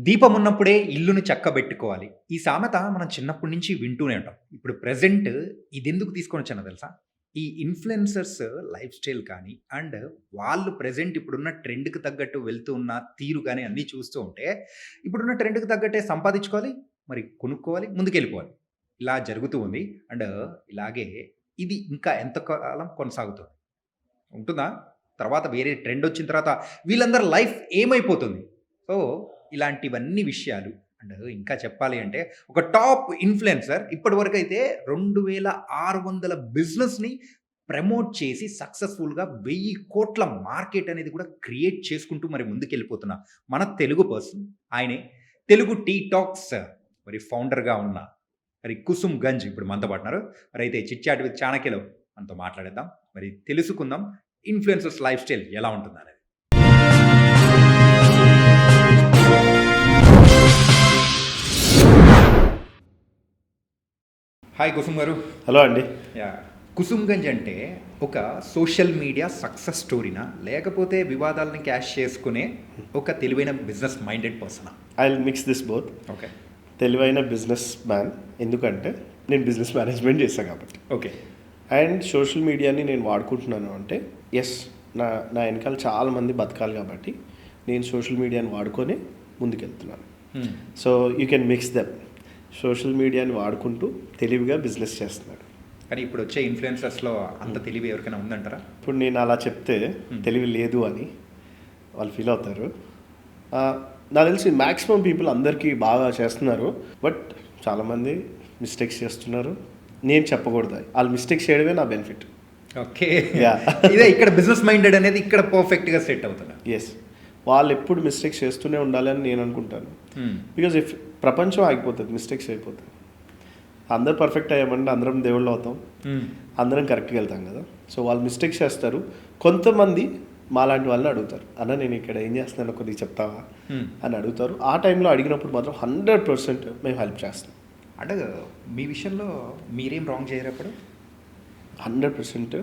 దీపం ఉన్నప్పుడే ఇల్లుని చక్కబెట్టుకోవాలి. ఈ సామెత మనం చిన్నప్పటి నుంచి వింటూనే ఉంటాం. ఇప్పుడు ప్రెజెంట్ ఇదెందుకు తీసుకొనొచ్చానో తెలుసా? ఈ ఇన్‌ఫ్లుయెన్సర్స్ లైఫ్ స్టైల్ కానీ, అండ్ వాళ్ళు ప్రెజెంట్ ఇప్పుడున్న ట్రెండ్‌కి తగ్గట్టు వెళ్తూ ఉన్న తీరు గాని అన్నీ చూస్తూ ఉంటే, ఇప్పుడున్న ట్రెండ్‌కి తగ్గట్టే సంపాదించుకోవాలి, మరి కొనుక్కోవాలి, ముందుకెళ్ళిపోవాలి. ఇలా జరుగుతూ ఉంది. అండ్ ఇలాగే ఇది ఇంకా ఎంత కాలం కొనసాగుతుంది? ఉంటుందా? తర్వాత వేరే ట్రెండొచ్చిన తర్వాత వీళ్ళందరి లైఫ్ ఏమైపోతుంది? సో, ఇలాంటివన్నీ విషయాలు అండ్ ఇంకా చెప్పాలి అంటే ఒక టాప్ ఇన్‌ఫ్లుయెన్సర్ ఇప్పటివరకైతే 2600 బిజినెస్‌ని ప్రమోట్ చేసి సక్సెస్‌ఫుల్‌గా 1000,00,00,000 మార్కెట్ అనేది కూడా క్రియేట్ చేసుకుంటూ మరి ముందుకెళ్ళిపోతున్న మన తెలుగు పర్సన్ ఆయనే. తెలుగు టీ టాక్స్ మరి ఫౌండర్‌గా ఉన్న మరి కుసుమ్ గంజ్ ఇప్పుడు మనతో పాటున్నారు. మరైతే చిట్ చాట్ విత్ చాణక్యలో మనతో మాట్లాడేద్దాం. మరి తెలుసుకుందాం ఇన్‌ఫ్లుయెన్సర్స్ లైఫ్ స్టైల్ ఎలా ఉంటుందనేది. హాయ్ కుసుమ్ గారు. హలో అండి. యాహ్! కుసుమ్ గంజ్ అంటే ఒక సోషల్ మీడియా సక్సెస్ స్టోరీనా? లేకపోతే వివాదాలను క్యాష్ చేసుకునే ఒక తెలివైన business minded persona? I will mix this both. Okay. తెలివైన బిజినెస్ మ్యాన్, ఎందుకంటే నేను బిజినెస్ మేనేజ్మెంట్ చేశాను కాబట్టి. ఓకే. అండ్ సోషల్ మీడియాని నేను వాడుకుంటున్నాను అంటే ఎస్, నా నా వెనకాల చాలామంది బతకాలి కాబట్టి నేను సోషల్ మీడియాని వాడుకొని ముందుకెళ్తున్నాను. So you can mix them. Social మీడియాని వాడుకుంటూ తెలివిగా బిజినెస్ చేస్తున్నాడు. కానీ ఇప్పుడు వచ్చే ఇన్‌ఫ్లుయెన్సర్స్‌లో అంత తెలివి ఎవరికైనా ఉందంటారా? ఇప్పుడు నేను అలా చెప్తే తెలివి లేదు అని వాళ్ళు ఫీల్ అవుతారు. నాకు తెలిసి మ్యాక్సిమం పీపుల్ అందరికీ బాగా చేస్తున్నారు, బట్ చాలామంది మిస్టేక్స్ చేస్తున్నారు. నేను చెప్పకూడదు, వాళ్ళు మిస్టేక్స్ చేయడమే నా బెనిఫిట్. ఓకే. Yeah. ఇదే ఇక్కడ బిజినెస్ మైండెడ్ అనేది ఇక్కడ పర్ఫెక్ట్‌గా సెట్ అవుతుంది. ఎస్, వాళ్ళు ఎప్పుడు మిస్టేక్స్ చేస్తూనే ఉండాలి అని నేను అనుకుంటాను. బికాజ్ ఇఫ్ ప్రపంచం ఆగిపోతుంది, మిస్టేక్స్ అయిపోతుంది. అందరు పర్ఫెక్ట్ అయ్యామంటే అందరం దేవుళ్ళు అవుతాం, అందరం కరెక్ట్గా వెళ్తాం కదా. సో వాళ్ళు మిస్టేక్స్ చేస్తారు. కొంతమంది మాలాంటి వాళ్ళని అడుగుతారు, అన్న నేను ఇక్కడ ఏం చేస్తున్నాను కొద్దిగా చెప్తావా అని అడుగుతారు. ఆ టైంలో అడిగినప్పుడు మాత్రం 100% మేము హెల్ప్ చేస్తాం. అంటే మీ విషయంలో మీరేం రాంగ్ చేయరు అప్పుడు? 100%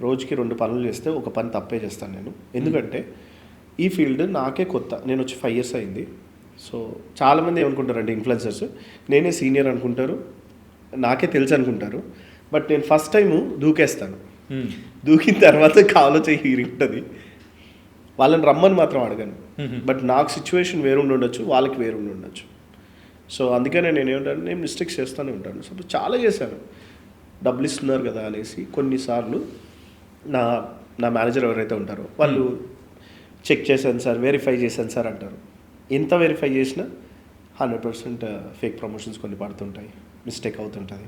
రోజుకి 2 పనులు చేస్తే ఒక పని తప్పే చేస్తాను నేను. ఎందుకంటే ఈ ఫీల్డ్ నాకే కొత్త, నేను వచ్చి 5 years అయింది. సో చాలామంది ఏమనుకుంటారంటే ఇన్ఫ్లుయెన్సర్స్ నేనే సీనియర్ అనుకుంటారు, నాకే తెలుసు అనుకుంటారు. బట్ నేను ఫస్ట్ టైము దూకేస్తాను. దూకిన తర్వాత కాలో చెయ్యి ఉంటుంది, వాళ్ళని రమ్మని మాత్రం అడగను. బట్ నాకు సిచ్యువేషన్ వేరుండి ఉండొచ్చు, వాళ్ళకి వేరుండి ఉండొచ్చు. సో అందుకనే నేను ఏమంటాను, నేను మిస్టేక్స్ చేస్తూనే ఉంటాను. సో చాలా చేశాను, డబ్బులు ఇస్తున్నారు కదా అనేసి. కొన్నిసార్లు నా నా మేనేజర్ ఎవరైతే ఉంటారో వాళ్ళు చెక్ చేశాను సార్, వెరిఫై చేశాను సార్ అంటారు. ఎంత వెరిఫై చేసినా 100% ఫేక్ ప్రమోషన్స్ కొన్ని పడుతుంటాయి, మిస్టేక్ అవుతుంటుంది.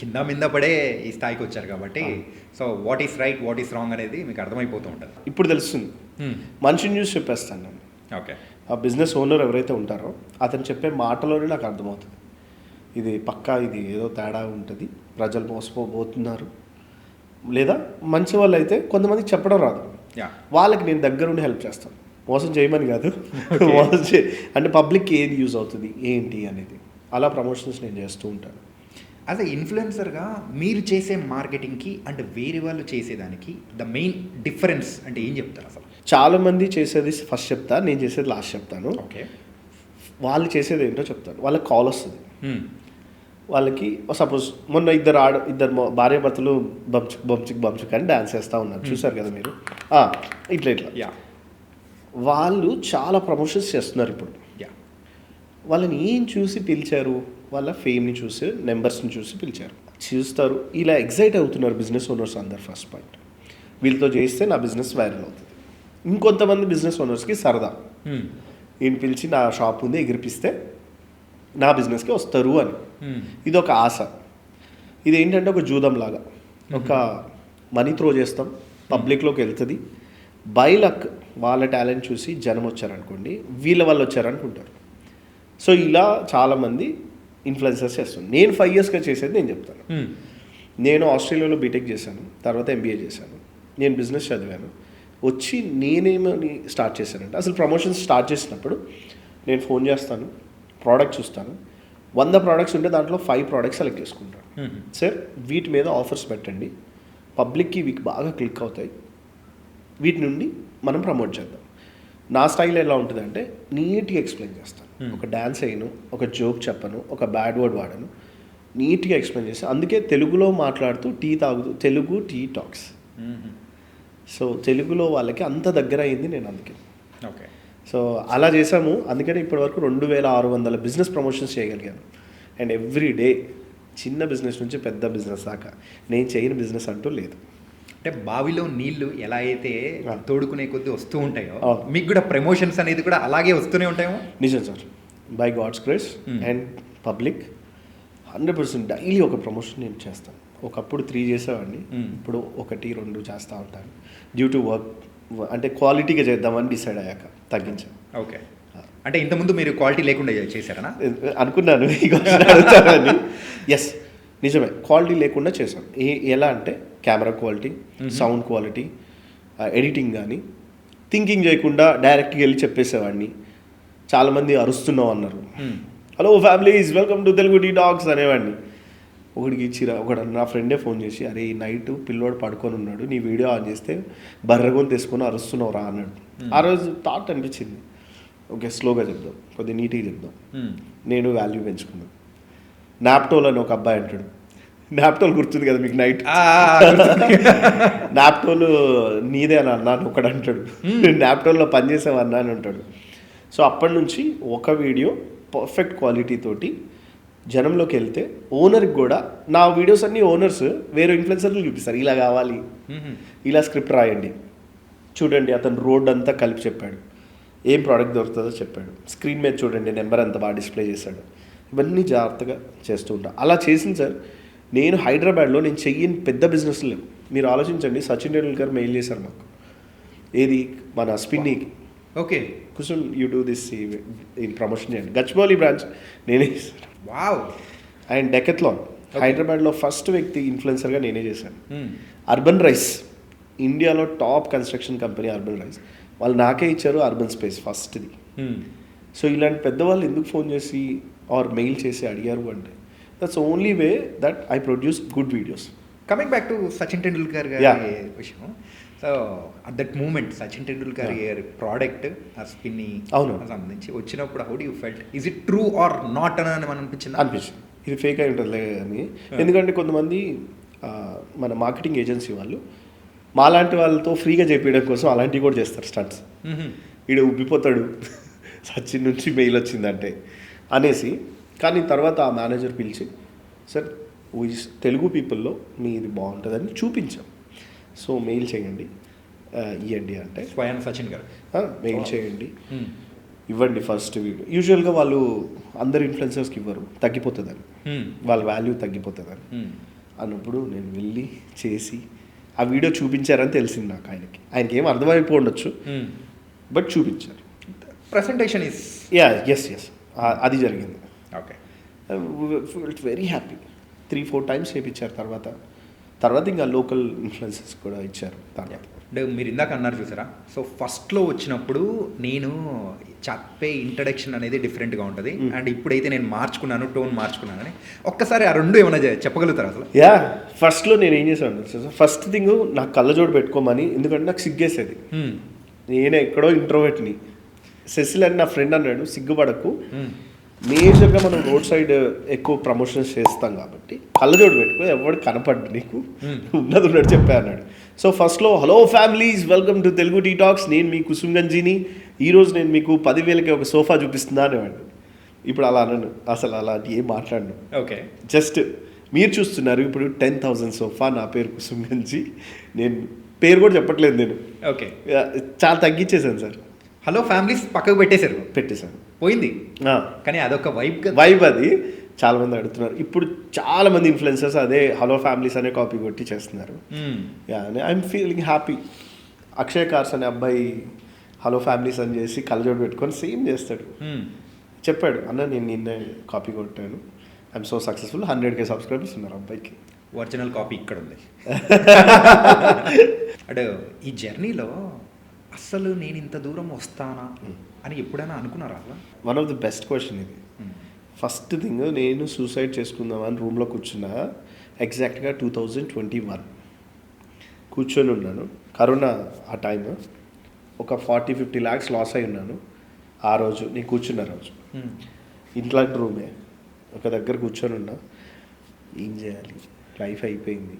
కింద మీద పడే ఈ స్థాయికి వచ్చారు కాబట్టి so what is right, what is wrong అనేది మీకు అర్థమైపోతూ ఉంటుంది. ఇప్పుడు తెలుస్తుంది, మనిషిని చూసి చెప్పేస్తాను నేను. ఓకే. ఆ బిజినెస్ ఓనర్ ఎవరైతే ఉంటారో అతను చెప్పే మాటలోనే నాకు అర్థమవుతుంది, ఇది పక్కా ఇది ఏదో తేడా ఉంటుంది, ప్రజలు మోసపోతున్నారు. లేదా మంచి వాళ్ళు అయితే కొంతమందికి చెప్పడం రాదు, వాళ్ళకి నేను దగ్గరుండి హెల్ప్ చేస్తాను. మోసం చేయమని కాదు, మోసం అంటే పబ్లిక్కి ఏది యూజ్ అవుతుంది ఏంటి అనేది, అలా ప్రమోషన్స్ నేను చేస్తూ ఉంటాను. యాజ్ ఎ ఇన్ఫ్లుయెన్సర్గా మీరు చేసే మార్కెటింగ్కి అండ్ వేరే వాళ్ళు చేసేదానికి ద మెయిన్ డిఫరెన్స్ అంటే ఏం చెప్తారు అసలు? చాలామంది చేసేది ఫస్ట్ చెప్తా, నేను చేసేది లాస్ట్ చెప్తాను. ఓకే. వాళ్ళు చేసేది ఏంటో చెప్తాను. వాళ్ళకి కాల్ వస్తుంది, వాళ్ళకి సపోజ్ మొన్న ఇద్దరు భార్యాభర్తలు బంచుక్ అని డ్యాన్స్ చేస్తూ ఉన్నారు, చూసారు కదా మీరు. ఇట్లా వాళ్ళు చాలా ప్రమోషన్స్ చేస్తున్నారు ఇప్పుడు. వాళ్ళని ఏం చూసి పిలిచారు, వాళ్ళ ఫేమ్ని చూసి, నెంబర్స్ని చూసి పిలిచారు, చూస్తారు. ఇలా ఎగ్జైట్ అవుతున్నారు బిజినెస్ ఓనర్స్ అందరు. ఫస్ట్ పాయింట్, వీళ్ళతో చేస్తే నా బిజినెస్ వైరల్ అవుతుంది. ఇంకొంతమంది బిజినెస్ ఓనర్స్కి సరదా, ఈయన పిలిచి నా షాప్ ఉంది ఎగిరిపిస్తే నా బిజినెస్కి వస్తారు అని. ఇది ఒక ఆశ. ఇది ఏంటంటే ఒక జూదం లాగా, ఒక మనీ త్రో చేస్తాం, పబ్లిక్లోకి వెళ్తుంది. బై లక్ వాళ్ళ టాలెంట్ చూసి జనం వచ్చారనుకోండి, వీళ్ళ వాళ్ళు వచ్చారనుకుంటారు. సో ఇలా చాలామంది ఇన్ఫ్లుయెన్సర్స్ చేస్తాను. నేను 5 yearsగా చేసేది నేను చెప్తాను. నేను ఆస్ట్రేలియాలో బీటెక్ చేశాను, తర్వాత MBA చేశాను, నేను బిజినెస్ చదివాను. వచ్చి నేనేమని స్టార్ట్ చేశానంటే, అసలు ప్రమోషన్స్ స్టార్ట్ చేసినప్పుడు నేను ఫోన్ చేస్తాను, ప్రోడక్ట్ చూస్తాను. 100 products ఉంటే దాంట్లో 5 products సెలెక్ట్ చేసుకుంటాను. సార్ వీటి మీద ఆఫర్స్ పెట్టండి, పబ్లిక్కి వీక్ బాగా క్లిక్ అవుతాయి, వీటి నుండి మనం ప్రమోట్ చేద్దాం. నా స్టైల్ ఎలా ఉంటుందంటే నీట్గా ఎక్స్ప్లెయిన్ చేస్తాను. ఒక డాన్స్ వేయను, ఒక జోక్ చెప్పను, ఒక బ్యాడ్ వర్డ్ వాడను, నీట్గా ఎక్స్ప్లెయిన్ చేసి, అందుకే తెలుగులో మాట్లాడుతూ టీ తాగుతూ తెలుగు టీ టాక్స్. సో తెలుగులో వాళ్ళకి అంత దగ్గర అయింది నేను అందుకే. ఓకే. సో అలా చేసాము, అందుకని ఇప్పటివరకు 2600 బిజినెస్ ప్రమోషన్స్ చేయగలిగాను. అండ్ ఎవ్రీ డే చిన్న బిజినెస్ నుంచి పెద్ద బిజినెస్ దాకా నేను చేయని బిజినెస్ అంటూ లేదు. అంటే బావిలో నీళ్లు ఎలా అయితే తోడుకునే కొద్దీ వస్తూ ఉంటాయో అవును. మీకు కూడా ప్రమోషన్స్ అనేది కూడా అలాగే వస్తూనే ఉంటాయేమో. నిజం sir, by God's grace and public 100% daily ఒక ప్రమోషన్ నేను చేస్తాను. ఒకప్పుడు 3 చేసేవాడిని, ఇప్పుడు 1, 2 చేస్తూ ఉంటాను. డ్యూ టు వర్క్, అంటే క్వాలిటీగా చేద్దామని డిసైడ్ అయ్యాక తగ్గించాను. ఓకే. అంటే ఇంతకుముందు మీరు క్వాలిటీ లేకుండా చేశారనా? అనుకున్నాను ఈ క్వశ్చన్ అడుగుతానని. ఎస్, నిజమే, క్వాలిటీ లేకుండా చేశాను. ఎలా అంటే camera quality, sound quality, editing కానీ థింకింగ్ చేయకుండా డైరెక్ట్గా వెళ్ళి చెప్పేసేవాడిని. చాలామంది అరుస్తున్నావు అన్నారు, hello families welcome to Telugu tea talks అనేవాడిని. ఒకడు నా ఫ్రెండే ఫోన్ చేసి, అరే ఈ నైట్ పిల్లోడు పడుకొని ఉన్నాడు, నీ వీడియో ఆన్ చేస్తే బర్రగొని తీసుకొని అరుస్తున్నావు రా అన్నాడు. ఆ రోజు థాట్ అనిపించింది, ఓకే స్లోగా చెప్దాం, కొద్దిగా నీట్గా చెప్దాం. నేను వాల్యూ పెంచుకున్నాను. నాప్టోల్ అని ఒక అబ్బాయి అంటాడు, నాప్టోల్ గుర్తుంది కదా మీకు, నైట్ నాప్టోల్ నీదే అని అన్నాను ఒకడు అంటాడు, నాప్టోల్లో పనిచేసావన్నా అని అంటాడు. సో అప్పటి నుంచి ఒక వీడియో పర్ఫెక్ట్ క్వాలిటీ తోటి జనంలోకి వెళ్తే ఓనర్కి కూడా, నా వీడియోస్ అన్నీ ఓనర్స్ వేరే ఇన్ఫ్లుయెన్సర్లు చూపిస్తారు, ఇలా కావాలి, ఇలా స్క్రిప్ట్ రాయండి, చూడండి అతను రోడ్ అంతా కలిపి చెప్పాడు, ఏం ప్రోడక్ట్ దొరుకుతుందో చెప్పాడు, స్క్రీన్ మీద చూడండి నెంబర్ అంతా బాగా డిస్ప్లే చేశాడు, ఇవన్నీ జాగ్రత్తగా చేస్తూ ఉంటాను. అలా చేసింది సార్. నేను హైదరాబాద్లో నేను చెయ్యని పెద్ద బిజినెస్లు లేవు. మీరు ఆలోచించండి, సచిన్ టెండూల్కర్ మెయిల్ చేశారు మాకు, ఏది మన స్పిన్నీకి, okay Kusum you do this ఈ ప్రమోషన్ చేయండి, గచ్చిబౌలి బ్రాంచ్ నేనే చేశాను. వావ్. అండ్ డెకత్లాన్ హైదరాబాద్లో ఫస్ట్ వ్యక్తి ఇన్ఫ్లుయెన్సర్గా నేనే చేశాను. అర్బన్ రైస్, ఇండియాలో top construction company Urban Rise, వాళ్ళు నాకే ఇచ్చారు అర్బన్ స్పేస్ ఫస్ట్ది. సో ఇలాంటి పెద్దవాళ్ళు ఎందుకు ఫోన్ చేసి ఆర్ మెయిల్ చేసి అడిగారు అంటే, that's only way that I produce good videos. Coming back to Sachin Tendulkar గారి విషయం. So at that moment Sachin Tendulkar గారి ప్రోడక్ట్ ఆ స్పిన్ని సంబంధించి వచ్చినప్పుడు how do you felt? Is it true or not అని మనం అనిపించింది ఇది ఫేక్ అయి ఉంటుందిలే అని. ఎందుకంటే కొంతమంది మన మార్కెటింగ్ ఏజెన్సీ వాళ్ళు మాలాంటి వాళ్ళతో ఫ్రీగా చేపించడం కోసం అలాంటివి కూడా చేస్తారు స్టంట్స్. వీడు ఉబ్బిపోతాడు సచిన్ నుంచి మెయిల్ వచ్చిందంటే అనేసి. కానీ తర్వాత ఆ మేనేజర్ పిలిచి, సార్ తెలుగు పీపుల్లో మీది బాగుంటుందని చూపించాం, సో మెయిల్ చేయండి ఇవ్వండి అంటే, స్వయం సచిన్ గారు మెయిల్ చేయండి ఇవ్వండి ఫస్ట్ వీడియో. యూజువల్గా వాళ్ళు అందరు ఇన్ఫ్లుయెన్సర్స్కి ఇవ్వరు, తగ్గిపోతుందని, వాళ్ళ వాల్యూ తగ్గిపోతుందని అన్నప్పుడు నేను వెళ్ళి చేసి ఆ వీడియో చూపించారని తెలిసింది నాకు. ఆయనకి ఏం అర్థమైపో ఉండొచ్చు, బట్ చూపించారు. ప్రెసెంటేషన్ ఇస్ ఎస్ అది జరిగింది. Okay, ఫీల్ట్ very happy. 3-4 టైమ్స్ చేయించారు. తర్వాత ఇంకా లోకల్ ఇన్ఫ్లుయెన్సెస్ కూడా ఇచ్చారు. అంటే మీరు ఇందాక అన్నారు చూసారా, సో ఫస్ట్లో వచ్చినప్పుడు నేను చెప్పే ఇంట్రడక్షన్ అనేది డిఫరెంట్గా ఉంటుంది, అండ్ ఇప్పుడైతే నేను మార్చుకున్నాను, టోన్ మార్చుకున్నానని ఒక్కసారి ఆ రెండు ఏమైనా చెప్పగలుగుతారు అసలు? ఫస్ట్లో నేను ఏం చేశాను, ఫస్ట్ థింగ్ నాకు కళ్ళజోడు పెట్టుకోమని, ఎందుకంటే నాకు సిగ్గేసేది. నేను ఎక్కడో ఇంట్రోవర్ట్ని. సెసిల్ అని నా ఫ్రెండ్ అన్నాడు, సిగ్గుపడకు, మేజర్గా మనం రోడ్ సైడ్ ఎక్కువ ప్రమోషన్స్ చేస్తాం కాబట్టి కళ్ళజోడు పెట్టుకో, ఎవరు కనపడ్డు నీకు, ఉన్నది ఉన్నట్టు చెప్పా అన్నాడు. సో ఫస్ట్లో hello families welcome to Telugu tea talks, నేను మీ కుసుమ్ గంజిని, ఈరోజు నేను మీకు 10,000కి ఒక సోఫా చూపిస్తున్నా అనేవాడు. ఇప్పుడు అలా అన్నాను, అసలు అలాంటి ఏం మాట్లాడను. ఓకే, జస్ట్ మీరు చూస్తున్నారు ఇప్పుడు 10,000 సోఫా, నా పేరు కుసుమ్ గంజి, నేను పేరు కూడా చెప్పట్లేదు నేను. ఓకే, చాలా తగ్గించేశాను సార్. హలో ఫ్యామిలీస్ పక్కకు పెట్టేశాను పోయింది. కానీ అదొక వైబ్ అది చాలామంది అడుగుతున్నారు. ఇప్పుడు చాలామంది ఇన్ఫ్లుయెన్సర్స్ అదే హలో ఫ్యామిలీస్ అనే కాపీ కొట్టి చేస్తున్నారు. I'm feeling happy. Akshay cars అనే అబ్బాయి హలో ఫ్యామిలీస్ అని చేసి కళ్ళజోడు పెట్టుకొని సేమ్ చేస్తాడు. చెప్పాడు, అన్న నేను నిన్నే కాపీ కొట్టాను, I'm so successful, 100K subscribers ఉన్నారు అబ్బాయికి. ఒరిజినల్ కాపీ ఇక్కడ ఉంది. అంటే ఈ జర్నీలో అసలు నేను ఇంత దూరం వస్తానా అని ఎప్పుడైనా అనుకున్నారా? One of the best question ఇది. ఫస్ట్ థింగ్, నేను సూసైడ్ చేసుకుందామని రూమ్లో కూర్చున్నా ఎగ్జాక్ట్గా 2021 కూర్చొని ఉన్నాను. కరోనా ఆ టైం, ఒక 40-50 lakhs లాస్ అయి ఉన్నాను ఆ రోజు, నేను కూర్చున్న రోజు. ఇంట్లాంటి రూమే ఒక దగ్గర కూర్చొని ఉన్నా, ఏం చేయాలి, లైఫ్ అయిపోయింది,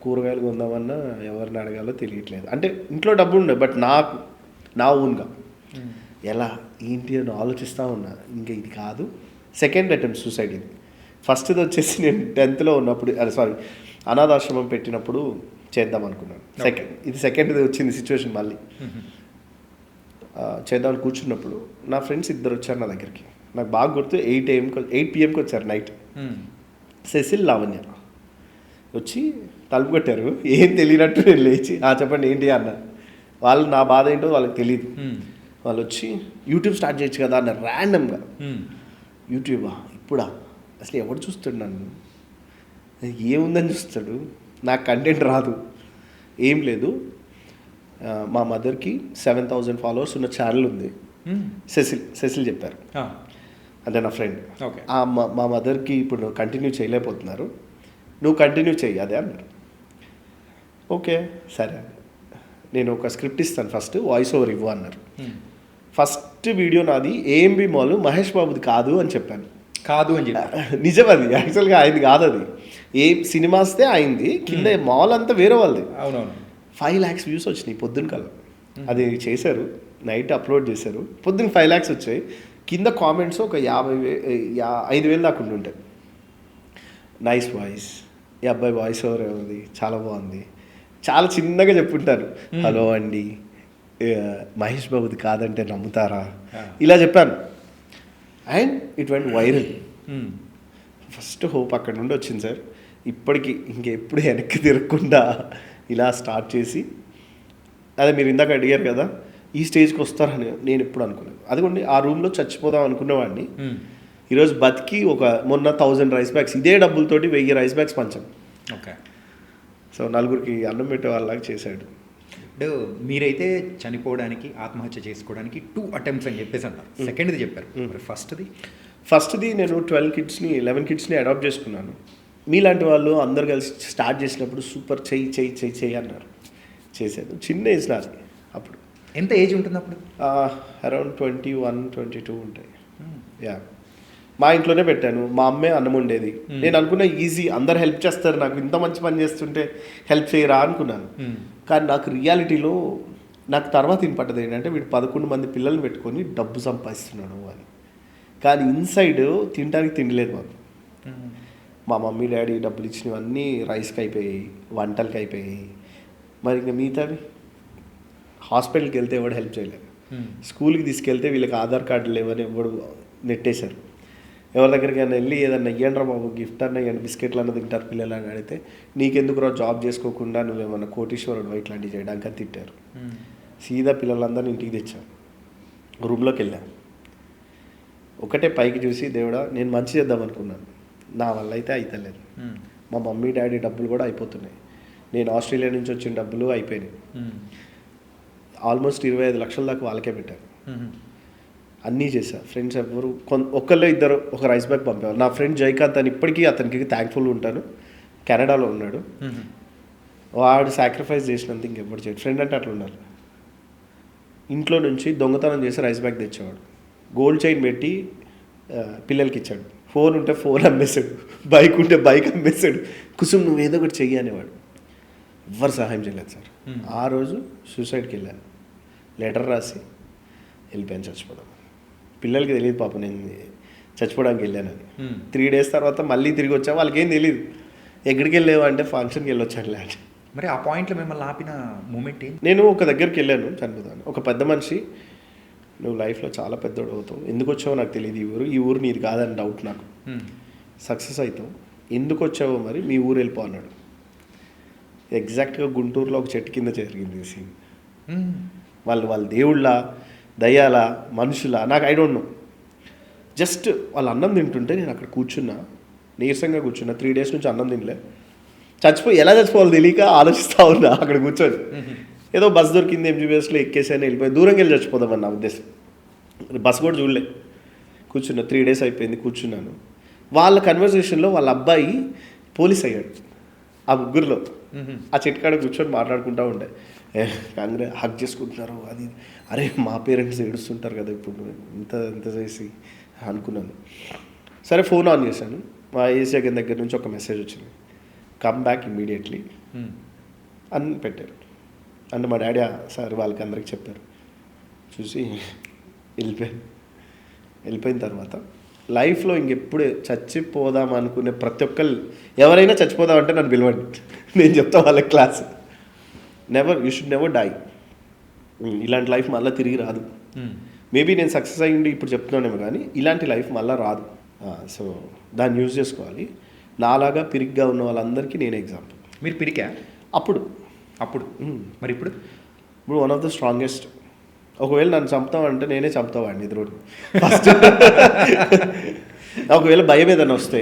కూరగాయలు కొందామన్నా ఎవరిని అడగాలో తెలియట్లేదు. అంటే ఇంట్లో డబ్బు ఉండే, బట్ నాకు నా ఓన్గా ఎలా ఏంటి అని ఆలోచిస్తూ ఉన్నా. ఇంకా ఇది కాదు, సెకండ్ అటెంప్ట్ సూసైడ్ ఇది. ఫస్ట్ది వచ్చేసి నేను 10th ఉన్నప్పుడు, అనాథాశ్రమం పెట్టినప్పుడు చేద్దాం అనుకున్నాను. సెకండ్ది వచ్చింది సిచ్యువేషన్ మళ్ళీ. చేద్దామని కూర్చున్నప్పుడు నా ఫ్రెండ్స్ ఇద్దరు వచ్చారు నా దగ్గరికి. నాకు బాగా గుర్తు, 8 PM వచ్చారు నైట్. సెసిల్, లావణ్య వచ్చి తలుపు కొట్టారు. ఏం తెలియనట్టు నేను లేచి చెప్పండి ఏంటి అన్న. వాళ్ళు నా బాధ ఏంటో వాళ్ళకి తెలియదు. వాళ్ళు వచ్చి యూట్యూబ్ స్టార్ట్ చేయొచ్చు కదా అన్నారు ర్యాండమ్గా. యూట్యూబా ఇప్పుడా, అసలు ఎవడు చూస్తాడు నన్ను, ఏముందని చూస్తాడు, నాకు కంటెంట్ రాదు, ఏం లేదు. మా మదర్కి 7,000 ఫాలోవర్స్ ఉన్న ఛానల్ ఉంది, సెసిల్ చెప్పారు, అంటే నా ఫ్రెండ్. మా మదర్కి ఇప్పుడు కంటిన్యూ చేయలేకపోతున్నారు, నువ్వు కంటిన్యూ చెయ్యి అదే అన్నారు. ఓకే సరే, నేను ఒక స్క్రిప్ట్ ఇస్తాను, ఫస్ట్ వాయిస్ ఓవర్ ఇవ్వు అన్నారు. ఫస్ట్ వీడియో నాది ఏఎంబి మాల్ మహేష్ బాబుది కాదు అని చెప్పాను. కాదు అని చెప్పి నిజం, అది యాక్చువల్గా ఆయనది కాదు, అది ఏ సినిమాస్తే అయింది, కింద మాల్ అంతా వేరే వాళ్ళది. అవునవును. 5 lakhs వ్యూస్ వచ్చినాయి పొద్దున కల్లా. అది చేశారు, నైట్ అప్లోడ్ చేశారు, పొద్దున 5 lakhs వచ్చాయి. కింద కామెంట్స్ ఒక 5,000 దాకా ఉంటుంటాయి. నైస్ వాయిస్, ఈ అబ్బాయి వాయిస్ ఓవర్ ఉంది, చాలా బాగుంది, చాలా చిన్నగా చెప్పుంటారు, హలో అండి మహేష్ బాబుది కాదంటే నమ్ముతారా, ఇలా చెప్పాను. And it went viral. First hope అక్కడ నుండి వచ్చింది సార్. ఇప్పటికీ ఇంకెప్పుడు వెనక్కి తిరగకుండా ఇలా స్టార్ట్ చేసి, అదే మీరు ఇందాక అడిగారు కదా ఈ స్టేజ్కి వస్తారని నేను ఎప్పుడు అనుకోలేదు. అదిగోండి ఆ రూమ్లో చచ్చిపోదాం అనుకునేవాడిని, ఈరోజు బతికి మొన్న 1000 రైస్ బ్యాగ్స్ ఇదే డబ్బులతోటి 1000 రైస్ బ్యాగ్స్ పంచాం. ఓకే. సో నలుగురికి అన్నం పెట్టే వాళ్ళలాగా చేశాడు. మీరైతే చనిపోవడానికి, ఆత్మహత్య చేసుకోవడానికి 2 attempts అని చెప్పేసి అంటారు. సెకండ్ది చెప్పారు, మరి ఫస్ట్ది నేను 11 కిడ్స్ని అడాప్ట్ చేసుకున్నాను. మీలాంటి వాళ్ళు అందరు కలిసి స్టార్ట్ చేసినప్పుడు సూపర్ చెయ్యి అన్నారు, చేశాను. చిన్న ఏజ్ నాది అప్పుడు. ఎంత ఏజ్ ఉంటుంది అప్పుడు? అరౌండ్ 21-22 ఉంటాయి. యా, మా ఇంట్లోనే పెట్టాను, మా అమ్మే అన్నం ఉండేది. నేను అనుకున్నా ఈజీ, అందరు హెల్ప్ చేస్తారు, నాకు ఇంత మంచి పని చేస్తుంటే హెల్ప్ చేయరా అనుకున్నాను. కానీ నాకు రియాలిటీలో నాకు తర్వాత వినపడ్డది ఏంటంటే, వీడు 11 మంది పిల్లల్ని పెట్టుకొని డబ్బు సంపాదిస్తున్నాడు అని. కానీ ఇన్సైడ్ తినడానికి తినలేదు మాకు. మా మమ్మీ డాడీ డబ్బులు ఇచ్చినవన్నీ రైస్కి అయిపోయాయి, వంటలకి అయిపోయాయి. మరి ఇంకా మిగతావి హాస్పిటల్కి వెళ్తే ఎవడు హెల్ప్ చేయలేదు, స్కూల్కి తీసుకెళ్తే వీళ్ళకి ఆధార్ కార్డు లేవని ఎవడు నెట్టేశారు. ఎవరి దగ్గరికైనా వెళ్ళి ఏదన్నా ఇయ్యండి రా బాబు, గిఫ్ట్ అన్న ఇవ్వండి, బిస్కెట్లు అన్న తింటారు పిల్లలు అని అడిగితే, నీకెందుకు రా జాబ్ చేసుకోకుండా నువ్వేమన్నా కోటీశ్వరుడు ఇట్లాంటివి చేయడానికి అని తిట్టారు. సీదా పిల్లలందరినీ ఇంటికి తెచ్చాను, రూమ్లోకి వెళ్ళాను. ఒకటే పైకి చూసి, దేవుడా నేను మంచి చేద్దాం అనుకున్నాను, నా వల్ల అయితే అయితలేదు. మా మమ్మీ డాడీ డబ్బులు కూడా అయిపోతున్నాయి, నేను ఆస్ట్రేలియా నుంచి వచ్చిన డబ్బులు అయిపోయినాయి. ఆల్మోస్ట్ 25 లక్షల దాకా వాళ్ళకే పెట్టాను. అన్నీ చేశా. ఫ్రెండ్స్ ఎవరు ఒకళ్ళు ఇద్దరు ఒక రైస్ బ్యాగ్ పంపేవారు. నా ఫ్రెండ్ జైకాంత్ అని, ఇప్పటికీ అతనికి థ్యాంక్ఫుల్ ఉంటాను, కెనడాలో ఉన్నాడు. వాడు సాక్రిఫైస్ చేసినంత ఇంకెప్పుడు చేయడు. ఫ్రెండ్ అంటే అట్లా ఉండాలి. ఇంట్లో నుంచి దొంగతనం చేసి రైస్ బ్యాగ్ తెచ్చేవాడు, గోల్డ్ చైన్ పెట్టి పిల్లలకి ఇచ్చాడు, ఫోన్ ఉంటే ఫోన్ అమ్మేశాడు, బైక్ ఉంటే బైక్ అమ్మేశాడు. కుసుమ్ నువ్వు ఏదో ఒకటి చెయ్యి అనేవాడు. ఎవ్వరు సహాయం చేయలేదు సార్. ఆ రోజు సూసైడ్కి వెళ్ళాను, లెటర్ రాసి వెళ్ళిపోయాను చచ్చిపోదాం. పిల్లలకి తెలియదు పాప నేను చచ్చిపోవడానికి వెళ్ళానని. 3 days తర్వాత మళ్ళీ తిరిగి వచ్చా, వాళ్ళకి ఏం తెలియదు. ఎక్కడికి వెళ్ళేవా అంటే ఫంక్షన్కి వెళ్ళొచ్చాను అంటే. మరి ఆ పాయింట్లో మిమ్మల్ని ఆపిన మూమెంట్ ఏంటి? నేను ఒక దగ్గరికి వెళ్ళాను చనిపోతాను. ఒక పెద్ద మనిషి, నువ్వు లైఫ్లో చాలా పెద్దోడు అవుతావు, ఎందుకు వచ్చావో నాకు తెలియదు, ఈ ఊరు నీది కాదని డౌట్ నాకు, సక్సెస్ అవుతావు, ఎందుకు వచ్చావో మరి మీ ఊరు వెళ్ళిపో అన్నాడు. ఎగ్జాక్ట్గా గుంటూరులో ఒక చెట్టు కింద జరిగింది సీన్. వాళ్ళ దేవుళ్ళ దయ్యాల మనుషుల నాకు ఐ డోంట్ నో. జస్ట్ వాళ్ళు అన్నం తింటుంటే నేను అక్కడ కూర్చున్నా, నీరసంగా కూర్చున్నా. 3 days నుంచి అన్నం తినలే, ఎలా చచ్చిపోవాలో తెలియక ఆలోచిస్తూ ఉన్నా అక్కడ కూర్చొని. ఏదో బస్ దొరికింది, MGBSలో ఎక్కేసాను, వెళ్ళిపోయి దూరంగా వెళ్ళి చచ్చిపోదామని నా ఉద్దేశం. బస్ కూడా చూడలే, కూర్చున్నా. 3 days అయిపోయింది, కూర్చున్నాను. వాళ్ళ కన్వర్జేషన్లో వాళ్ళ అబ్బాయి పోలీస్ అయ్యాడు. ఆ ముగ్గురులో ఆ చెట్టుకాడ కూర్చొని మాట్లాడుకుంటూ ఉండే, కాంగ్రెస్ హక్ చేసుకుంటున్నారు అది. అరే మా పేరెంట్స్ ఏడుస్తుంటారు కదా ఇప్పుడు ఇంత చేసి అనుకున్నాను. సరే ఫోన్ ఆన్ చేశాను. మా వైఎస్ జగన్ దగ్గర నుంచి ఒక మెసేజ్ వచ్చింది, కమ్ బ్యాక్ ఇమ్మీడియట్లీ అని పెట్టారు. అంటే మా డాడీ సార్ వాళ్ళకి అందరికి చెప్పారు. చూసి వెళ్ళిపోయిన తర్వాత లైఫ్లో ఇంకెప్పుడు చచ్చిపోదాం అనుకునే ప్రతి ఒక్కరు ఎవరైనా చచ్చిపోదామంటే నన్ను పిలవండి, నేను చెప్తా వాళ్ళకి class. You should never die. ఇలాంటి లైఫ్ మళ్ళీ తిరిగి రాదు. మేబీ నేను సక్సెస్ అయ్యింది ఇప్పుడు చెప్తున్నానేమో, కానీ ఇలాంటి లైఫ్ మళ్ళీ రాదు. సో దాన్ని యూజ్ చేసుకోవాలి. నాలాగా పిరిగ్గా ఉన్న వాళ్ళందరికీ నేను ఎగ్జాంపుల్. మీరు పిరికా అప్పుడు మరి ఇప్పుడు వన్ ఆఫ్ ద స్ట్రాంగెస్ట్. ఒకవేళ నన్ను చంపుతామంటే నేనే చంపుతావాడిని ఎదురు ఫస్ట్. ఒకవేళ భయం ఏదైనా వస్తే,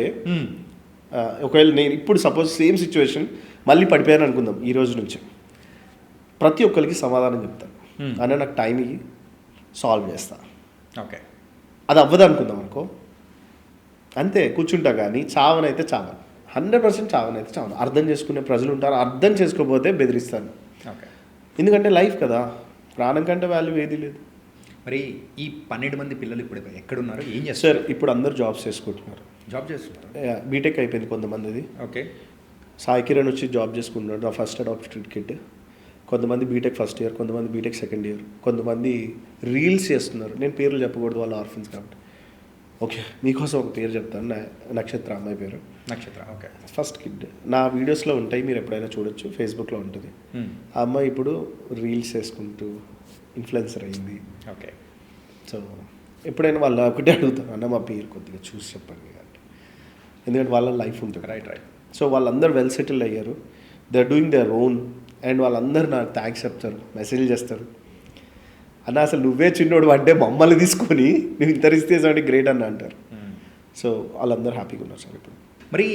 ఒకవేళ నేను ఇప్పుడు సపోజ్ సేమ్ సిచ్యువేషన్ మళ్ళీ పడిపోయాను అనుకుందాం, ఈ రోజు నుంచి ప్రతి ఒక్కరికి సమాధానం చెప్తాను అన్న, నాకు టైం ఇవి సాల్వ్ చేస్తా. ఓకే, అది అవ్వదు అనుకుందాం అనుకో, అంతే కూర్చుంటా. కానీ చావనైతే చావను, 100% చావనైతే చావను. అర్థం చేసుకునే ప్రజలు ఉంటారు, అర్థం చేసుకోకపోతే బెదిరిస్తాను. ఓకే, ఎందుకంటే లైఫ్ కదా, ప్రాణం కంటే వాల్యూ ఏది లేదు. మరి ఈ 12 మంది పిల్లలు ఇప్పుడు ఎక్కడున్నారు, ఏం చేస్తారు? సార్ ఇప్పుడు అందరూ జాబ్స్ చేసుకుంటున్నారు. జాబ్ చేస్తున్నారు. బీటెక్ అయిపోయింది కొంతమందిది. ఓకే, సాయి కిరణ్ వచ్చి జాబ్ చేసుకుంటున్నాడు, నా ఫస్ట్ అడాప్టెడ్ కిడ్. కొంతమంది బీటెక్ ఫస్ట్ ఇయర్, కొంతమంది బీటెక్ సెకండ్ ఇయర్, కొంతమంది రీల్స్ చేస్తున్నారు. నేను పేర్లు చెప్పకూడదు, వాళ్ళ ఆర్ఫన్స్ కాబట్టి. ఓకే, మీకోసం ఒక పేరు చెప్తాను, నక్షత్ర అమ్మాయి పేరు. నక్షత్ర, ఓకే. ఫస్ట్ కిడ్ నా వీడియోస్లో ఉంటాయి, మీరు ఎప్పుడైనా చూడొచ్చు, ఫేస్బుక్లో ఉంటుంది. ఆ అమ్మాయి ఇప్పుడు రీల్స్ చేసుకుంటూ ఇన్ఫ్లుయెన్సర్ అయింది. ఓకే, సో ఎప్పుడైనా వాళ్ళ ఒకటే అడుగుతాను, అన్న మా పేరు కొద్దిగా చూసి చెప్పండి అంటే, ఎందుకంటే వాళ్ళ లైఫ్ ఉంటుంది. రైట్. సో వాళ్ళందరూ వెల్ సెటిల్ అయ్యారు, they are doing their own. And వాళ్ళందరూ నాకు థ్యాంక్స్ చెప్తారు, మెసేజ్ చేస్తారు. అన్న అసలు నువ్వే చిన్నోడు అంటే మమ్మల్ని తీసుకొని నువ్వు ఇంత రిస్క్ చేసావంటే గ్రేట్ అన్న అంటారు. సో వాళ్ళందరూ హ్యాపీగా ఉన్నారు సార్ ఇప్పుడు. మరి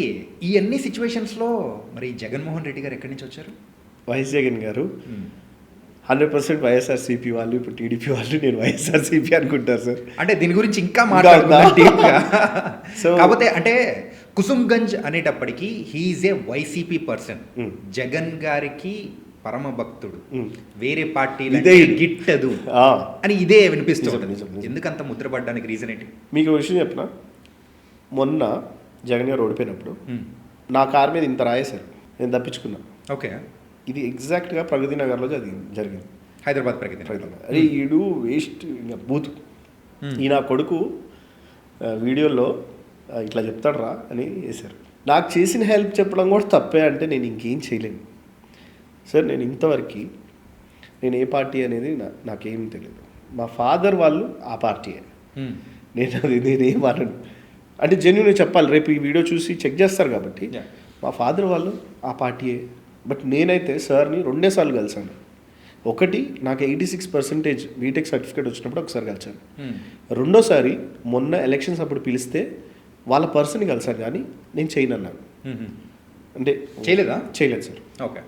ఈ అన్ని సిచ్యువేషన్స్లో మరి జగన్మోహన్ రెడ్డి గారు ఎక్కడి నుంచి వచ్చారు? వైఎస్ జగన్ గారు 100% వైఎస్ఆర్సీపీ వాళ్ళు, ఇప్పుడు టీడీపీ వాళ్ళు నేను వైఎస్ఆర్సీపీ అనుకుంటారు సార్. అంటే దీని గురించి ఇంకా మాట్లాడుకుందాం. సో కాకపోతే అంటే కుసుమ్గంజ్ అనేటప్పటికీ హీఈస్ ఏ వైసీపీ పర్సన్. జగన్ గారికి పరమ భక్తుడు, వేరే పార్టీ గిట్టదు అని ఇదే వినిపిస్తుంది. ఎందుకంత ముద్రపడడానికి రీజన్ ఏంటి? మీకు విషయం చెప్పిన, మొన్న జగన్ గారు ఓడిపోయినప్పుడు నా కార్ మీద ఇంత రాయేశారు, నేను తప్పించుకున్నా. ఓకే, ఇది ఎగ్జాక్ట్గా ప్రగతి నగర్లో జరిగింది. హైదరాబాద్ ప్రగతి. అరే ఈడు వేస్ట్ బూత్, ఈ నా కొడుకు వీడియోలో ఇట్లా చెప్తాడు రా అని వేశారు. నాకు చేసిన హెల్ప్ చెప్పడం కూడా తప్పే అంటే నేను ఇంకేం చేయలేను సార్. నేను ఇంతవరకు నేను ఏ పార్టీ అనేది నాకేం తెలియదు. మా ఫాదర్ వాళ్ళు ఆ పార్టీయే, నేనేం అనను. అంటే జెన్యూన్గా చెప్పాలి, రేపు ఈ వీడియో చూసి చెక్ చేస్తారు కాబట్టి. మా ఫాదర్ వాళ్ళు ఆ పార్టీయే. బట్ నేనైతే సార్ని 2 సార్లు కలిసాను. ఒకటి నాకు 86% బీటెక్ సర్టిఫికేట్ వచ్చినప్పుడు ఒకసారి కలిసాను. రెండోసారి మొన్న ఎలక్షన్స్ అప్పుడు పిలిస్తే వాళ్ళ పర్సన్ని కలిసాను, కానీ నేను చేయను అన్నాను. అంటే చేయలేదు సార్. ఓకే,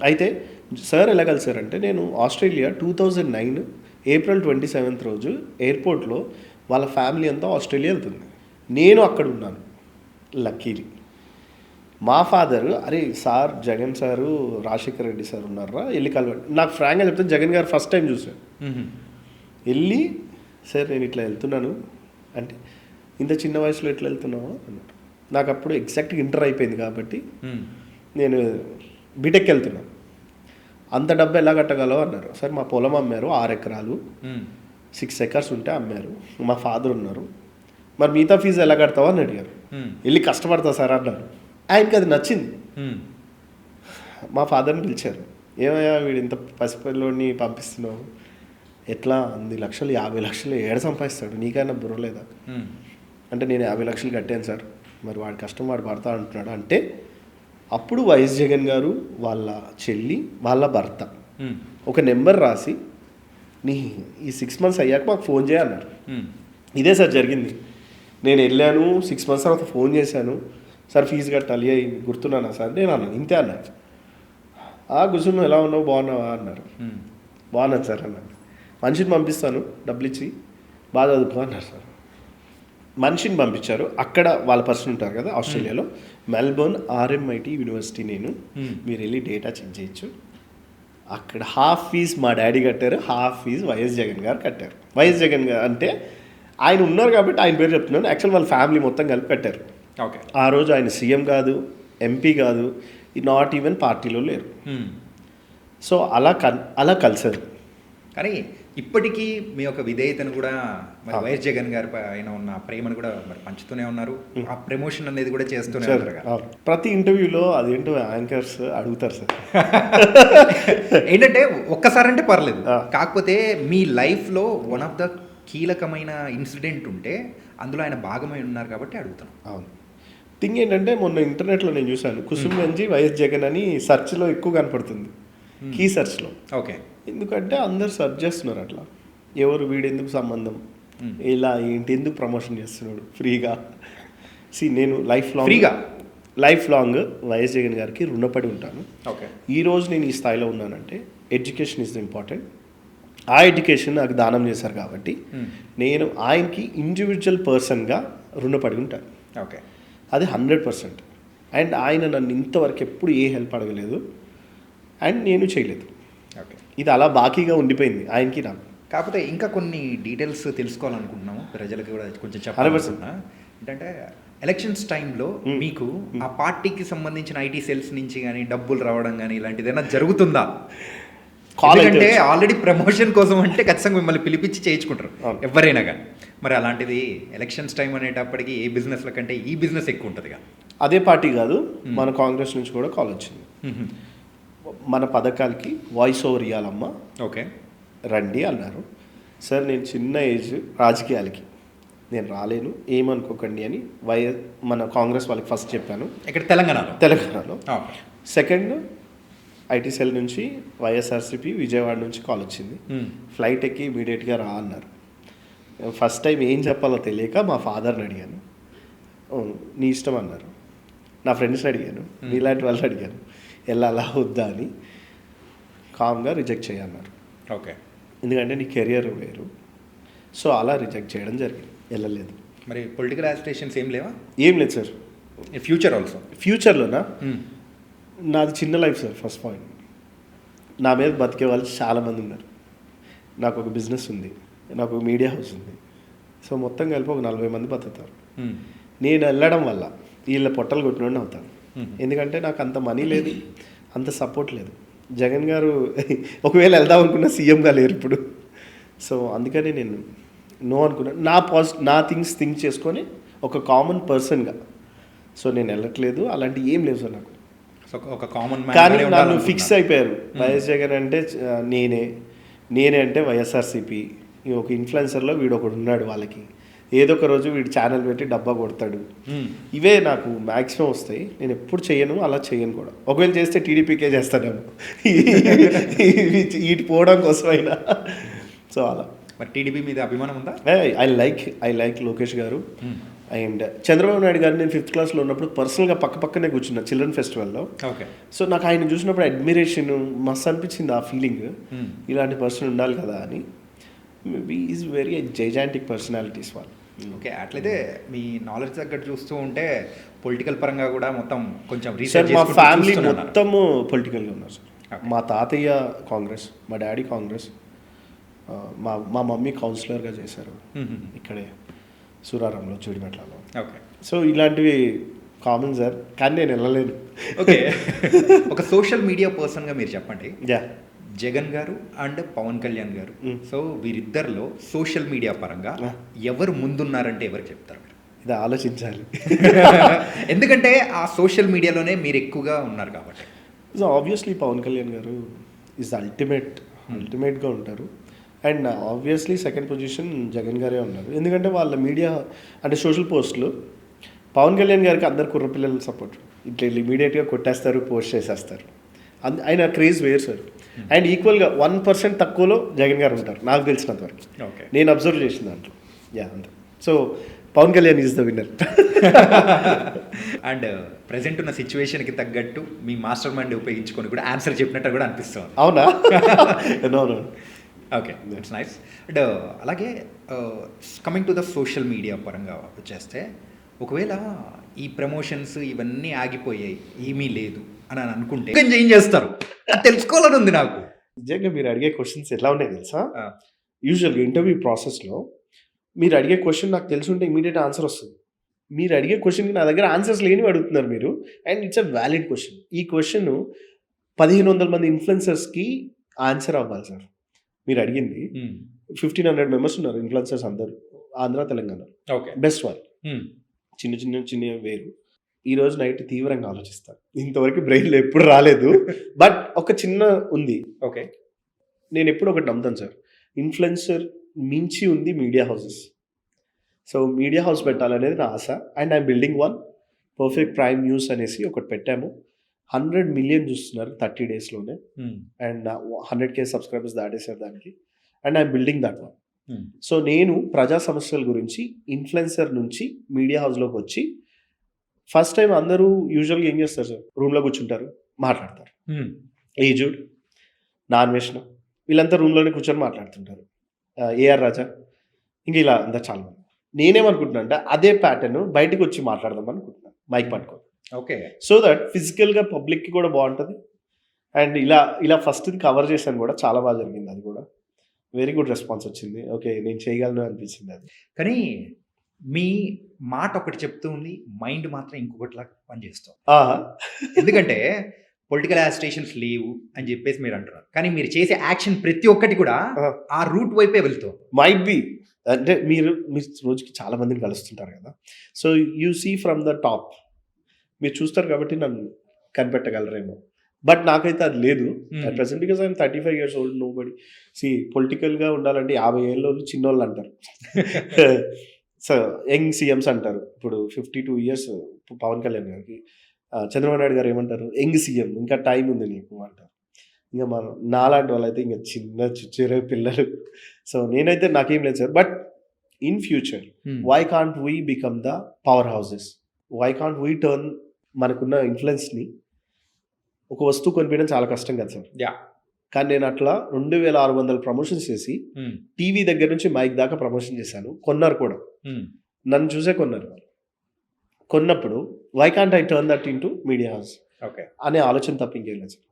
అయితే సార్ ఎలా కలిసారంటే, నేను ఆస్ట్రేలియా 2009 ఏప్రిల్ 27 రోజు ఎయిర్పోర్ట్లో వాళ్ళ ఫ్యామిలీ అంతా ఆస్ట్రేలియా వెళ్తుంది, నేను అక్కడ ఉన్నాను. లక్కీలీ మా ఫాదర్, అరే sir Jagan sir Rajasekhara Reddy sir ఉన్నారా, వెళ్ళి కలవండి. నాకు ఫ్రాంక్గా చెప్తే జగన్ గారు ఫస్ట్ టైం చూశాను. వెళ్ళి సార్ నేను ఇట్లా వెళ్తున్నాను అంటే, ఇంత చిన్న వయసులో ఎట్లా వెళ్తున్నావా అన్నారు. నాకు అప్పుడు ఎగ్జాక్ట్గా ఇంటర్ అయిపోయింది కాబట్టి నేను బీటెక్ వెళ్తున్నాను. అంత డబ్బు ఎలా కట్టగలవు అన్నారు. సార్ మా పొలం అమ్మారు, 6 ఎకరాలు 6 acres ఉంటే అమ్మారు, మా ఫాదర్ ఉన్నారు, మరి మిగతా ఫీజు ఎలా కడతావు అని అడిగారు. వెళ్ళి కష్టపడతా సార్ అన్నారు. ఆయనకి అది నచ్చింది. మా ఫాదర్ని పిలిచారు, ఏమయ్యా వీడు ఇంత పసిపిల్లోని పంపిస్తున్నావు, ఎట్లా 10 లక్షలు 50 లక్షలు ఏడ సంపాదిస్తాడు, నీకైనా బుర్ర లేదా అంటే, నేను 50 లక్షలు కట్టాను సార్, మరి వాడి కష్టం వాడు పడతా అంటున్నాడు. అంటే అప్పుడు వైఎస్ జగన్ గారు వాళ్ళ చెల్లి వాళ్ళ భర్త ఒక నెంబర్ రాసి, నీ ఈ 6 months అయ్యాక మాకు ఫోన్ చేయన్నారు. ఇదే సార్ జరిగింది. నేను వెళ్ళాను, 6 months తర్వాత ఫోన్ చేశాను, సార్ ఫీజు కట్టాలి గుర్తున్నానా సార్, నేను అన్నాను, ఇంతే అన్నారు. గుజును ఎలా ఉన్నావు, బాగున్నావా అన్నారు. బాగున్నాను సార్ అన్నాను. మనిషిని పంపిస్తాను డబ్బులు ఇచ్చి, బాగా చదువుకో అన్నారు సార్. మనిషిని పంపించారు. అక్కడ వాళ్ళ పర్సన్ ఉంటారు కదా ఆస్ట్రేలియాలో, మెల్బోర్న్ RMIT యూనివర్సిటీ, నేను మీరు వెళ్ళి డేటా చెక్ చేయొచ్చు. అక్కడ హాఫ్ ఫీజు మా డాడీ కట్టారు, హాఫ్ ఫీజు వైఎస్ జగన్ గారు కట్టారు. వైఎస్ జగన్ గారు అంటే ఆయన ఉన్నారు కాబట్టి ఆయన పేరు చెప్తున్నాను. యాక్చువల్ వాళ్ళ ఫ్యామిలీ మొత్తం కలిపి పెట్టారు. ఓకే. ఆ రోజు ఆయన సీఎం కాదు, ఎంపీ కాదు, నాట్ ఈవెన్ పార్టీలో లేరు. సో అలా కలిసారు. కానీ ఇప్పటికీ మీ యొక్క విధేయతను కూడా మరి వైఎస్ జగన్ గారి పైన ఉన్న ప్రేమను కూడా మరి పంచుతూనే ఉన్నారు. ఆ ప్రమోషన్ అనేది కూడా చేస్తూనే ఉన్నారు కదా. ప్రతి ఇంటర్వ్యూలో అదేంటో యాంకర్స్ అడుగుతారు సార్. ఏంటంటే ఒక్కసారి అంటే పర్లేదు, కాకపోతే మీ లైఫ్లో వన్ ఆఫ్ ద కీలకమైన ఇన్సిడెంట్ ఉంటే అందులో ఆయన భాగమై ఉన్నారు కాబట్టి అడుగుతాను. అవును. థింగ్ ఏంటంటే మొన్న ఇంటర్నెట్లో నేను చూశాను, కుసుమ్ గంజి వైఎస్ జగన్ అని సెర్చ్లో ఎక్కువ కనపడుతుంది, కీ సెర్చ్లో. ఓకే. ఎందుకంటే అందరు సెర్చ్ చేస్తున్నారు అట్లా, ఎవరు వీడెందుకు సంబంధం, ఇలా ఏంటి, ఎందుకు ప్రమోషన్ చేస్తున్నాడు ఫ్రీగా. నేను లైఫ్ లాంగ్ వైఎస్ జగన్ గారికి రుణపడి ఉంటాను. ఓకే. ఈరోజు నేను ఈ స్థాయిలో ఉన్నానంటే ఎడ్యుకేషన్ ఈజ్ ఇంపార్టెంట్. ఆ ఎడ్యుకేషన్ నాకు దానం చేశారు కాబట్టి నేను ఆయనకి ఇండివిజువల్ పర్సన్గా రుణపడి ఉంటాను. ఓకే. అది 100%. అండ్ ఆయన నన్ను ఇంతవరకు ఎప్పుడు ఏ హెల్ప్ అడగలేదు అండ్ నేను చేయలేదు. ఓకే. ఇది అలా బాకీగా ఉండిపోయింది ఆయనకి నాకు. కాకపోతే ఇంకా కొన్ని డీటెయిల్స్ తెలుసుకోవాలనుకుంటున్నాము, ప్రజలకు కూడా కొంచెం చెప్పాలనుకుంటున్నా. ఏంటంటే ఎలక్షన్స్ టైంలో మీకు ఆ పార్టీకి సంబంధించిన ఐటీ సెల్స్ నుంచి కానీ డబ్బులు రావడం కానీ ఇలాంటిది ఏమైనా జరుగుతుందా? ఎందుకంటే ఆల్రెడీ ప్రమోషన్ కోసం అంటే ఖచ్చితంగా మిమ్మల్ని పిలిపించి చేయించుకుంటారు ఎవరైనా కానీ. మరి అలాంటిది ఎలక్షన్స్ టైం అనేటప్పటికి ఏ బిజినెస్ల కంటే ఈ బిజినెస్ ఎక్కువ ఉంటుంది కదా. అదే పార్టీ కాదు, మన కాంగ్రెస్ నుంచి కూడా కాల్ వచ్చింది, మన పథకాలకి వాయిస్ ఓవర్ ఇవ్వాలమ్మా, ఓకే రండి అన్నారు. సార్ నేను చిన్న ఏజ్, రాజకీయాలకి నేను రాలేను, ఏమనుకోకండి అని మన కాంగ్రెస్ వాళ్ళకి ఫస్ట్ చెప్పాను. ఇక్కడ తెలంగాణలో. సెకండ్ ఐటీ సెల్ నుంచి వైఎస్ఆర్సీపీ విజయవాడ నుంచి కాల్ వచ్చింది, ఫ్లైట్ ఎక్కి ఇమీడియట్గా రా అన్నారు. ఫస్ట్ టైం ఏం చెప్పాలో తెలియక మా ఫాదర్ని అడిగాను, నీ ఇష్టం అన్నారు. నా ఫ్రెండ్స్ని అడిగాను, నీలాంటి వాళ్ళని అడిగాను, వెళ్ళాలా వద్దా అని. కామ్గా రిజెక్ట్ చేయన్నారు. ఓకే. ఎందుకంటే నీ కెరియర్ వేరు. సో అలా రిజెక్ట్ చేయడం జరిగింది, వెళ్ళలేదు. మరి పొలిటికల్ యాస్పిరేషన్స్ ఏం లేవా? ఏం లేదు సార్. Future also? ఫ్యూచర్లోనా, నాది చిన్న లైఫ్ సార్. ఫస్ట్ పాయింట్, నా మీద బతికే వాళ్ళు చాలామంది ఉన్నారు. నాకు ఒక బిజినెస్ ఉంది, నాకు ఒక మీడియా హౌస్ ఉంది. సో మొత్తం కలిపి ఒక 40 మంది బతుకుతారు. నేను వెళ్ళడం వల్ల వీళ్ళ పొట్టలు కొట్టినోడిని అవుతాను. ఎందుకంటే నాకు అంత మనీ లేదు, అంత సపోర్ట్ లేదు. జగన్ గారు ఒకవేళ వెళ్దాం అనుకున్న సీఎంగా లేరు ఇప్పుడు. సో అందుకని నేను నో అనుకున్నాను. నా థింగ్స్ థింక్ చేసుకొని ఒక కామన్ పర్సన్గా. సో నేను వెళ్ళట్లేదు, అలాంటి ఏం లేవు సార్ నాకు. ఒక కామన్ కానీ నన్ను ఫిక్స్ అయిపోయారు, వైఎస్ జగన్ అంటే నేనే అంటే వైఎస్ఆర్సీపీ. ఒక ఇన్ఫ్లుయెన్సర్లో వీడు ఒకడు ఉన్నాడు, వాళ్ళకి ఏదో ఒక రోజు వీడు ఛానల్ పెట్టి డబ్బా కొడతాడు. ఇవే నాకు మ్యాక్సిమం వస్తాయి. నేను ఎప్పుడు చేయను, అలా చేయను కూడా. ఒకవేళ చేస్తే టీడీపీకే చేస్తానేమో వీటి పోవడం కోసం అయినా. సో అలా. మరి టీడీపీ మీద అభిమానం ఉందా? ఐ లైక్ లోకేష్ గారు. అండ్ చంద్రబాబు నాయుడు గారు నేను 5th క్లాస్లో ఉన్నప్పుడు పర్సనల్గా పక్కనే కూర్చున్నా చిల్డ్రన్ ఫెస్టివల్లో. ఓకే. సో నాకు ఆయన చూసినప్పుడు అడ్మిరేషన్ మస్తు అనిపించింది, ఆ ఫీలింగ్. ఇలాంటి పర్సన్ ఉండాలి కదా అని. Maybe is very gigantic personalities వాళ్ళు. ఓకే. అట్లయితే మీ నాలెడ్జ్ తగ్గట్టు చూస్తూ ఉంటే పొలిటికల్ పరంగా కూడా మొత్తం కొంచెం సార్ రీసెర్చ్ మా ఫ్యామిలీ మొత్తము పొలిటికల్గా ఉన్నారు సార్. మా తాతయ్య కాంగ్రెస్, మా డాడీ కాంగ్రెస్, మా మమ్మీ కౌన్సిలర్గా చేశారు ఇక్కడే సూరారంలో, చూడిమెట్లలో. ఓకే. సో ఇలాంటివి కామన్ సార్, కానీ నేను వెళ్ళలేను. ఓకే. ఒక సోషల్ మీడియా పర్సన్గా మీరు చెప్పండి, యా, జగన్ గారు అండ్ పవన్ కళ్యాణ్ గారు, సో వీరిద్దరిలో సోషల్ మీడియా పరంగా ఎవరు ముందున్నారంటే ఎవరు చెప్తారు? ఇది ఆలోచించాలి. ఎందుకంటే ఆ సోషల్ మీడియాలోనే మీరు ఎక్కువగా ఉన్నారు కాబట్టి. సో ఆబ్వియస్లీ పవన్ కళ్యాణ్ గారు ఈజ్ అల్టిమేట్గా ఉంటారు. And obviously second position Jagan గారే ఉన్నారు. ఎందుకంటే వాళ్ళ మీడియా అంటే సోషల్ పోస్టులు పవన్ కళ్యాణ్ గారికి అందరు కుర్రపిల్లలు సపోర్ట్, ఇట్లా ఇమీడియట్గా కొట్టేస్తారు, పోస్ట్ చేసేస్తారు. ఆయన క్రేజ్ వేరు సార్. అండ్ ఈక్వల్గా 1% తక్కువలో జగన్ గారు ఉంటారు నాకు తెలిసినంత వరకు, నేను అబ్జర్వ్ చేసిన దాంట్లో. అంతే. So Pawan Kalyan is the winner. And present ఉన్న సిచ్యువేషన్కి తగ్గట్టు మీ మాస్టర్ మైండ్ ఉపయోగించుకొని కూడా ఆన్సర్ చెప్పినట్టు కూడా అనిపిస్తుంది. అవునా? No. Okay, it's nice. And అలాగే coming to the social media పరంగా వచ్చేస్తే, ఒకవేళ ఈ ప్రమోషన్స్ ఇవన్నీ ఆగిపోయాయి, ఏమీ లేదు అని అనుకుంటే ఏం చేస్తారు తెలుసుకోవాలని ఉంది నాకు. నిజంగా మీరు అడిగే క్వశ్చన్స్ ఎలా ఉన్నాయి తెలుసా? యూజువల్గా ఇంటర్వ్యూ ప్రాసెస్లో మీరు అడిగే క్వశ్చన్ నాకు తెలిసి ఉంటే ఇమీడియట్ ఆన్సర్ వస్తుంది. మీరు అడిగే క్వశ్చన్కి నా దగ్గర ఆన్సర్స్ లేనివి అడుగుతున్నారు మీరు. And it's a valid question. ఈ క్వశ్చన్ 1500 మంది ఇన్ఫ్లుయెన్సర్స్కి ఆన్సర్ అవ్వాలి సార్. మీరు అడిగింది 1500 మెంబర్స్ ఉన్నారు ఇన్ఫ్లుయెన్సర్స్ అందరూ ఆంధ్ర తెలంగాణ. ఓకే. బెస్ట్ వాళ్ళు చిన్న వేరు. ఈ రోజు నైట్ తీవ్రంగా ఆలోచిస్తాను. ఇంతవరకు బ్రెయిన్లో ఎప్పుడు రాలేదు. బట్ ఒక చిన్న ఉంది. ఓకే. నేను ఎప్పుడు ఒకటి నమ్ముతాను సార్, ఇన్ఫ్లుయెన్సర్ మించి ఉంది media houses. So media house పెట్టాలనేది నా ఆశ. And I'm building one. Perfect prime news అనేసి ఒకటి పెట్టాము. 100 మిలియన్ చూస్తున్నారు 30 డేస్లోనే. అండ్ 100K సబ్స్క్రైబర్స్ దాటేసారు దానికి. And I'm building that one. So నేను ప్రజా సమస్యల గురించి ఇన్ఫ్లుయెన్సర్ నుంచి మీడియా హౌస్లోకి వచ్చి ఫస్ట్ టైం అందరూ యూజువల్గా ఏం చేస్తారు సార్, రూమ్లో కూర్చుంటారు, మాట్లాడతారు. ఏజుడ్, నాన్ వేష్ణ వీళ్ళంతా రూమ్లోనే కూర్చొని మాట్లాడుతుంటారు. ఏఆర్ రాజా ఇంకా ఇలా అంతా చాలా మంది. నేనేమనుకుంటున్నా అంటే అదే ప్యాటర్న్ బయటకు వచ్చి మాట్లాడదాం అనుకుంటున్నాను మైక్ పట్టుకొని. ఓకే. సో దట్ ఫిజికల్గా పబ్లిక్కి కూడా బాగుంటుంది. అండ్ ఇలా ఫస్ట్ది కవర్ చేశాను కూడా, చాలా బాగా జరిగింది. అది కూడా వెరీ గుడ్ రెస్పాన్స్ వచ్చింది. ఓకే నేను చేయగలను అనిపించింది అది. కానీ మీ మాట ఒకటి చెప్తూ ఉంది, మైండ్ మాత్రం ఇంకొకటిలాగా పనిచేస్తాం. ఎందుకంటే పొలిటికల్ యాజిటేషన్స్ లేవు అని చెప్పేసి మీరు అంటున్నారు, కానీ మీరు చేసే యాక్షన్ ప్రతి ఒక్కటి కూడా ఆ రూట్ వైపే వెళ్తాం. మైట్ బి అంటే మీరు రోజుకి చాలా మందిని కలుస్తుంటారు కదా. So you see from the top, మీరు చూస్తారు కాబట్టి నన్ను కనిపెట్టగలరేమో. బట్ నాకైతే అది లేదు at present, because I'm 35 years old. Nobody సి పొలిటికల్గా ఉండాలంటే 50 ఏళ్ళు చిన్నోళ్ళు అంటారు. సో యంగ్ సీఎంస్ అంటారు. ఇప్పుడు 52 years పవన్ కళ్యాణ్ గారికి, చంద్రబాబు నాయుడు గారు ఏమంటారు, యంగ్ సీఎం ఇంకా టైం ఉంది నీకు అంటారు. ఇంకా మనం నాలాంటి వాళ్ళైతే ఇంకా చిన్న చిచ్చరే పిల్లలు. సో నేనైతే నాకేం లేదు sir. But in future why can't we become the power houses? Why can't we turn మనకున్న ఇన్ఫ్లుయెన్స్ని, ఒక వస్తువు కొనిపించడం చాలా కష్టం కదా సార్. కానీ నేను అట్లా 2600 ప్రమోషన్స్ చేసి టీవీ దగ్గర నుంచి మైక్ దాకా ప్రమోషన్ చేశాను. కొన్నారు కూడా, నన్ను చూసే కొన్నారు. కొన్నప్పుడు why can't I turn that into media house అనే ఆలోచన తప్ప ఇంకేం లేదు సార్.